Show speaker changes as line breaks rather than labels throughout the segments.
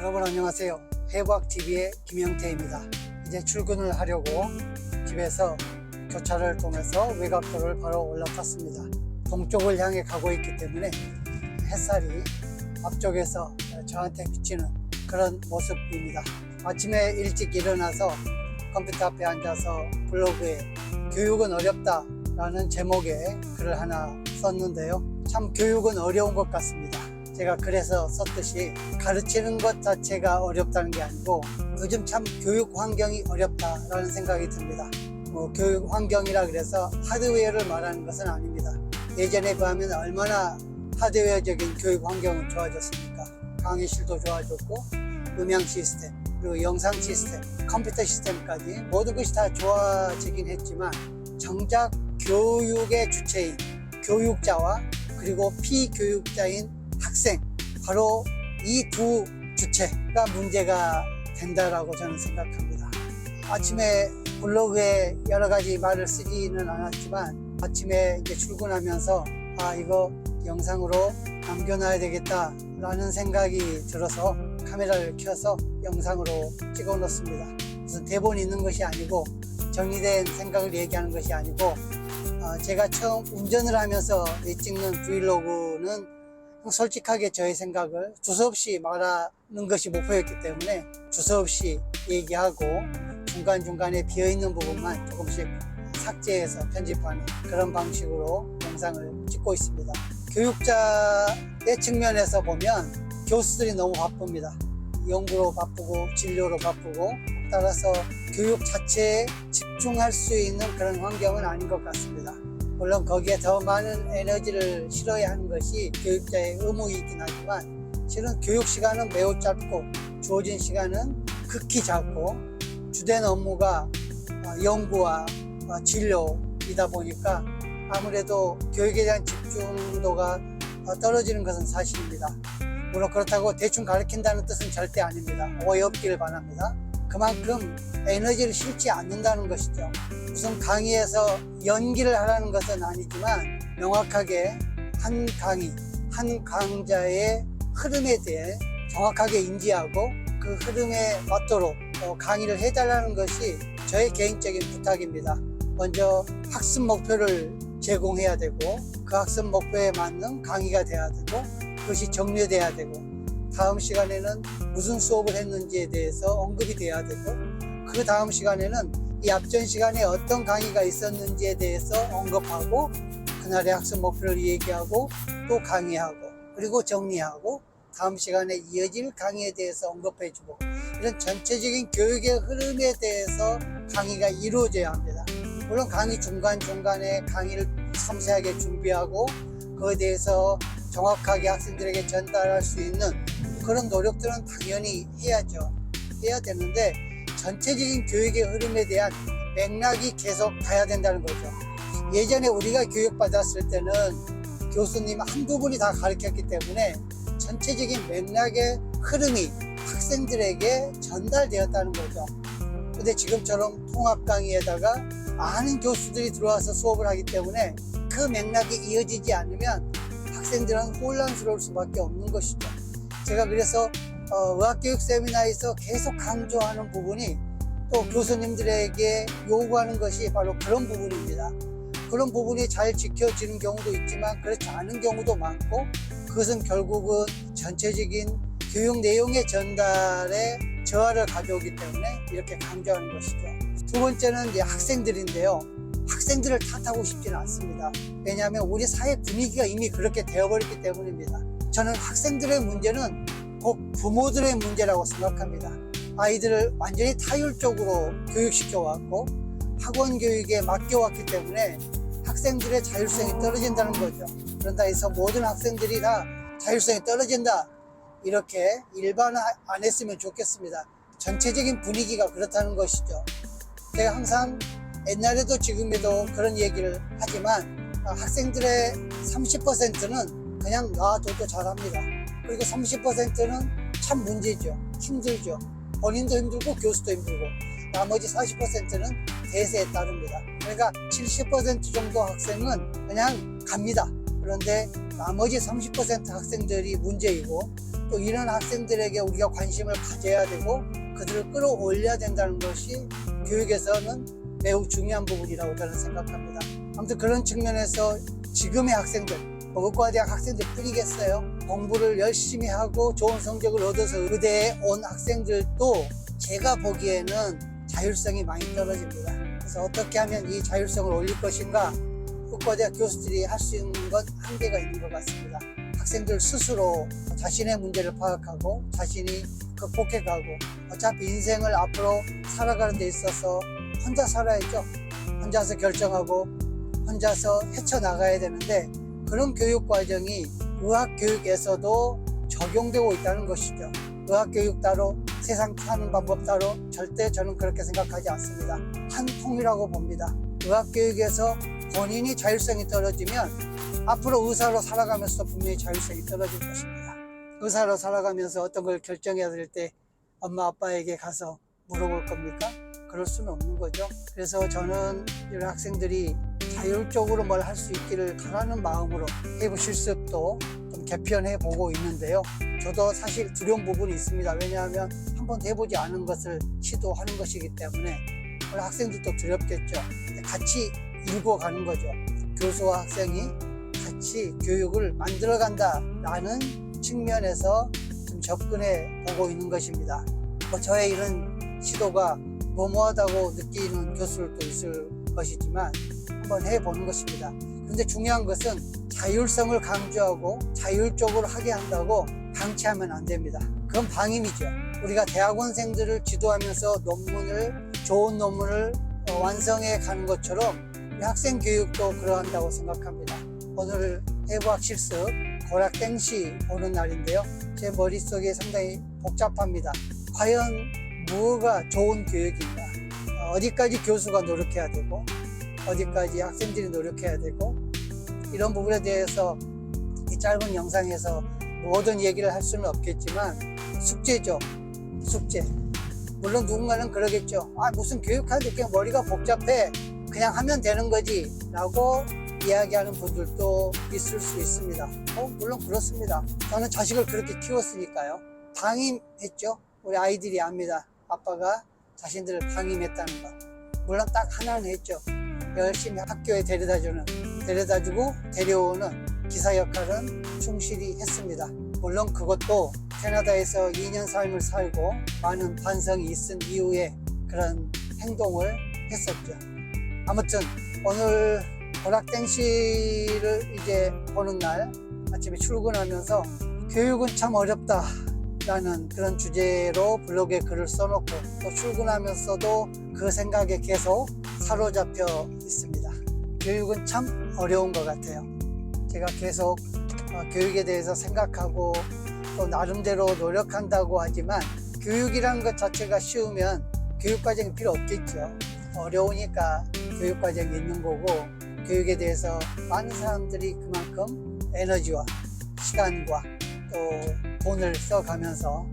여러분 안녕하세요. 해부학TV의 김영태입니다. 이제 출근을 하려고 집에서 교차를 통해서 외곽도를 바로 올라탔습니다. 동쪽을 향해 가고 있기 때문에 햇살이 앞쪽에서 저한테 비치는 그런 모습입니다. 아침에 일찍 일어나서 컴퓨터 앞에 앉아서 블로그에 교육은 어렵다 라는 제목의 글을 하나 썼는데요. 참 교육은 어려운 것 같습니다. 제가 그래서 썼듯이 가르치는 것 자체가 어렵다는 게 아니고 요즘 참 교육 환경이 어렵다라는 생각이 듭니다. 교육 환경이라 그래서 하드웨어를 말하는 것은 아닙니다. 예전에 비하면 얼마나 하드웨어적인 교육 환경은 좋아졌습니까? 강의실도 좋아졌고 음향 시스템 그리고 영상 시스템, 컴퓨터 시스템까지 모든 것이 다 좋아지긴 했지만 정작 교육의 주체인 교육자와 그리고 피교육자인 학생, 바로 이 두 주체가 문제가 된다라고 저는 생각합니다. 아침에 블로그에 여러 가지 말을 쓰지는 않았지만 아침에 이제 출근하면서 이거 영상으로 남겨놔야 되겠다 라는 생각이 들어서 카메라를 켜서 영상으로 찍어 놓습니다. 무슨 대본이 있는 것이 아니고 정리된 생각을 얘기하는 것이 아니고 제가 처음 운전을 하면서 찍는 브이로그는 솔직하게 저의 생각을 두서없이 말하는 것이 목표였기 때문에 두서없이 얘기하고 중간중간에 비어있는 부분만 조금씩 삭제해서 편집하는 그런 방식으로 영상을 찍고 있습니다. 교육자의 측면에서 보면 교수들이 너무 바쁩니다. 연구로 바쁘고 진료로 바쁘고 따라서 교육 자체에 집중할 수 있는 그런 환경은 아닌 것 같습니다. 물론 거기에 더 많은 에너지를 실어야 하는 것이 교육자의 의무이긴 하지만 실은 교육 시간은 매우 짧고 주어진 시간은 극히 작고 주된 업무가 연구와 진료이다 보니까 아무래도 교육에 대한 집중도가 떨어지는 것은 사실입니다. 물론 그렇다고 대충 가르친다는 뜻은 절대 아닙니다. 오해 없기를 바랍니다. 그만큼 에너지를 실지 않는다는 것이죠. 무슨 강의에서 연기를 하라는 것은 아니지만 명확하게 한 강의, 한 강좌의 흐름에 대해 정확하게 인지하고 그 흐름에 맞도록 강의를 해달라는 것이 저의 개인적인 부탁입니다. 먼저 학습 목표를 제공해야 되고 그 학습 목표에 맞는 강의가 돼야 되고 그것이 정리돼야 되고 다음 시간에는 무슨 수업을 했는지에 대해서 언급이 돼야 되고 그 다음 시간에는 이 앞전 시간에 어떤 강의가 있었는지에 대해서 언급하고 그날의 학습 목표를 얘기하고 또 강의하고 그리고 정리하고 다음 시간에 이어질 강의에 대해서 언급해주고 이런 전체적인 교육의 흐름에 대해서 강의가 이루어져야 합니다. 물론 강의 중간중간에 강의를 섬세하게 준비하고 그에 대해서 정확하게 학생들에게 전달할 수 있는 그런 노력들은 당연히 해야죠. 해야 되는데 전체적인 교육의 흐름에 대한 맥락이 계속 가야 된다는 거죠. 예전에 우리가 교육받았을 때는 교수님 한두 분이 다 가르쳤기 때문에 전체적인 맥락의 흐름이 학생들에게 전달되었다는 거죠. 근데 지금처럼 통합 강의에다가 많은 교수들이 들어와서 수업을 하기 때문에 그 맥락이 이어지지 않으면 학생들은 혼란스러울 수밖에 없는 것이죠. 제가 그래서 의학교육 세미나에서 계속 강조하는 부분이 또 교수님들에게 요구하는 것이 바로 그런 부분입니다. 그런 부분이 잘 지켜지는 경우도 있지만 그렇지 않은 경우도 많고 그것은 결국은 전체적인 교육 내용의 전달에 저하를 가져오기 때문에 이렇게 강조하는 것이죠. 두 번째는 이제 학생들인데요. 학생들을 탓하고 싶지는 않습니다. 왜냐하면 우리 사회 분위기가 이미 그렇게 되어버렸기 때문입니다. 저는 학생들의 문제는 꼭 부모들의 문제라고 생각합니다. 아이들을 완전히 타율적으로 교육시켜왔고 학원 교육에 맡겨왔기 때문에 학생들의 자율성이 떨어진다는 거죠. 그런다 해서 모든 학생들이 다 자율성이 떨어진다 이렇게 일반화 안 했으면 좋겠습니다. 전체적인 분위기가 그렇다는 것이죠. 제가 항상 옛날에도 지금에도 그런 얘기를 하지만 학생들의 30%는 그냥 놔둬도 잘합니다. 그리고 30%는 참 문제죠. 힘들죠. 본인도 힘들고 교수도 힘들고 나머지 40%는 대세에 따릅니다. 그러니까 70% 정도 학생은 그냥 갑니다. 그런데 나머지 30% 학생들이 문제이고 또 이런 학생들에게 우리가 관심을 가져야 되고 그들을 끌어올려야 된다는 것이 교육에서는 매우 중요한 부분이라고 저는 생각합니다. 아무튼 그런 측면에서 지금의 학생들, 의과대학 학생들 뿐이겠어요. 공부를 열심히 하고 좋은 성적을 얻어서 의대에 온 학생들도 제가 보기에는 자율성이 많이 떨어집니다. 그래서 어떻게 하면 이 자율성을 올릴 것인가, 의과대학 교수들이 할 수 있는 건 한계가 있는 것 같습니다. 학생들 스스로 자신의 문제를 파악하고 자신이 극복해가고, 어차피 인생을 앞으로 살아가는 데 있어서 혼자 살아야죠. 혼자서 결정하고 혼자서 헤쳐나가야 되는데, 그런 교육 과정이 의학교육에서도 적용되고 있다는 것이죠. 의학교육 따로, 세상 사는 방법 따로, 절대 저는 그렇게 생각하지 않습니다. 한 통이라고 봅니다. 의학교육에서 본인이 자율성이 떨어지면 앞으로 의사로 살아가면서 분명히 자율성이 떨어질 것입니다. 의사로 살아가면서 어떤 걸 결정해야 될 때 엄마 아빠에게 가서 물어볼 겁니까? 그럴 수는 없는 거죠. 그래서 저는 이런 학생들이 자율적으로 뭘 할 수 있기를 바라는 마음으로 해부 실습도 좀 개편해 보고 있는데요. 저도 사실 두려운 부분이 있습니다. 왜냐하면 한번 해보지 않은 것을 시도하는 것이기 때문에 우리 학생들도 두렵겠죠. 같이 일궈가는 거죠. 교수와 학생이 같이 교육을 만들어간다라는 측면에서 좀 접근해 보고 있는 것입니다. 저의 이런 시도가 무모하다고 느끼는 교수들도 있을 것이지만 한번 해보는 것입니다. 그런데 중요한 것은 자율성을 강조하고 자율적으로 하게 한다고 방치하면 안 됩니다. 그건 방임이죠. 우리가 대학원생들을 지도하면서 좋은 논문을 완성해 가는 것처럼 학생 교육도 그러한다고 생각합니다. 오늘 해부학 실습 고락땡시 보는 날인데요. 제 머릿속에 상당히 복잡합니다. 과연 무엇가 좋은 교육인가? 어디까지 교수가 노력해야 되고 어디까지 학생들이 노력해야 되고, 이런 부분에 대해서 이 짧은 영상에서 모든 얘기를 할 수는 없겠지만 숙제죠. 숙제. 물론 누군가는 그러겠죠. 무슨 교육하는데 그냥 머리가 복잡해, 그냥 하면 되는 거지 라고 이야기하는 분들도 있을 수 있습니다. 물론 그렇습니다. 저는 자식을 그렇게 키웠으니까요. 방임했죠. 우리 아이들이 압니다. 아빠가 자신들을 방임했다는 거. 물론 딱 하나는 했죠. 열심히 학교에 데려다주고 데려오는 기사 역할은 충실히 했습니다. 물론 그것도 캐나다에서 2년 삶을 살고 많은 반성이 있은 이후에 그런 행동을 했었죠. 아무튼 오늘 고락땡시를 이제 보는 날 아침에 출근하면서 교육은 참 어렵다 라는 그런 주제로 블로그에 글을 써놓고 또 출근하면서도 그 생각에 계속 사로잡혀 있습니다. 교육은 참 어려운 것 같아요. 제가 계속 교육에 대해서 생각하고 또 나름대로 노력한다고 하지만 교육이란 것 자체가 쉬우면 교육과정이 필요 없겠죠. 어려우니까 교육과정이 있는 거고, 교육에 대해서 많은 사람들이 그만큼 에너지와 시간과 또 돈을 써가면서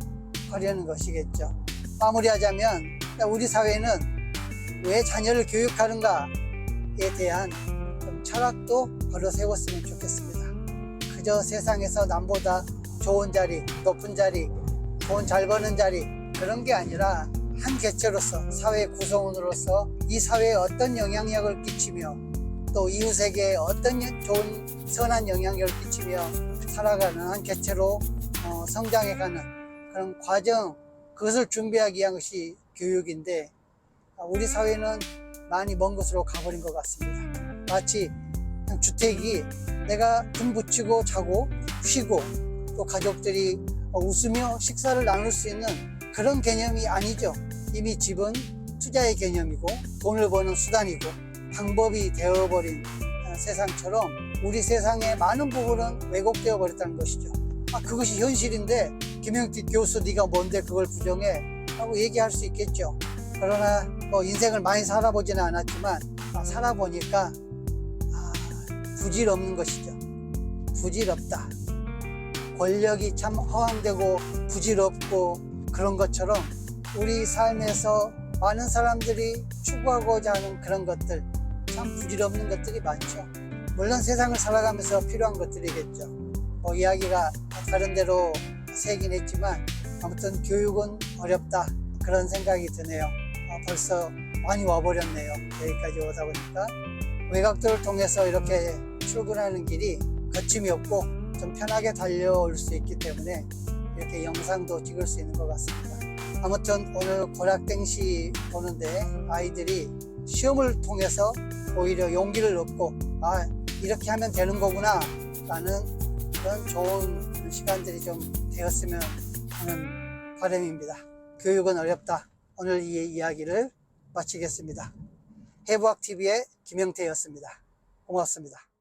하려는 것이겠죠. 마무리하자면 우리 사회는 왜 자녀를 교육하는가에 대한 좀 철학도 걸어 세웠으면 좋겠습니다. 그저 세상에서 남보다 좋은 자리, 높은 자리, 돈 잘 버는 자리, 그런 게 아니라 한 개체로서, 사회 구성원으로서 이 사회에 어떤 영향력을 끼치며 또 이웃에게 어떤 좋은 선한 영향력을 끼치며 살아가는 한 개체로 성장해가는 그런 과정, 그것을 준비하기 위한 것이 교육인데, 우리 사회는 많이 먼 곳으로 가버린 것 같습니다. 마치 주택이 내가 등 붙이고 자고 쉬고 또 가족들이 웃으며 식사를 나눌 수 있는 그런 개념이 아니죠. 이미 집은 투자의 개념이고 돈을 버는 수단이고 방법이 되어버린 세상처럼 우리 세상의 많은 부분은 왜곡되어 버렸다는 것이죠. 그것이 현실인데 김영택 교수 네가 뭔데 그걸 부정해? 라고 얘기할 수 있겠죠. 그러나 인생을 많이 살아보지는 않았지만 살아보니까 부질없는 것이죠. 부질없다. 권력이 참 허황되고 부질없고 그런 것처럼 우리 삶에서 많은 사람들이 추구하고자 하는 그런 것들, 참 부질없는 것들이 많죠. 물론 세상을 살아가면서 필요한 것들이겠죠. 이야기가 다른 데로 세긴 했지만 아무튼 교육은 어렵다 그런 생각이 드네요. 벌써 많이 와버렸네요. 여기까지 오다 보니까 외곽도를 통해서 이렇게 출근하는 길이 거침이 없고 좀 편하게 달려올 수 있기 때문에 이렇게 영상도 찍을 수 있는 것 같습니다. 아무튼 오늘 고락땡시 보는데 아이들이 시험을 통해서 오히려 용기를 얻고 이렇게 하면 되는 거구나 라는 그런 좋은 시간들이 좀 되었으면 하는 바람입니다. 교육은 어렵다. 오늘 이 이야기를 마치겠습니다. 해부학TV의 김영태였습니다. 고맙습니다.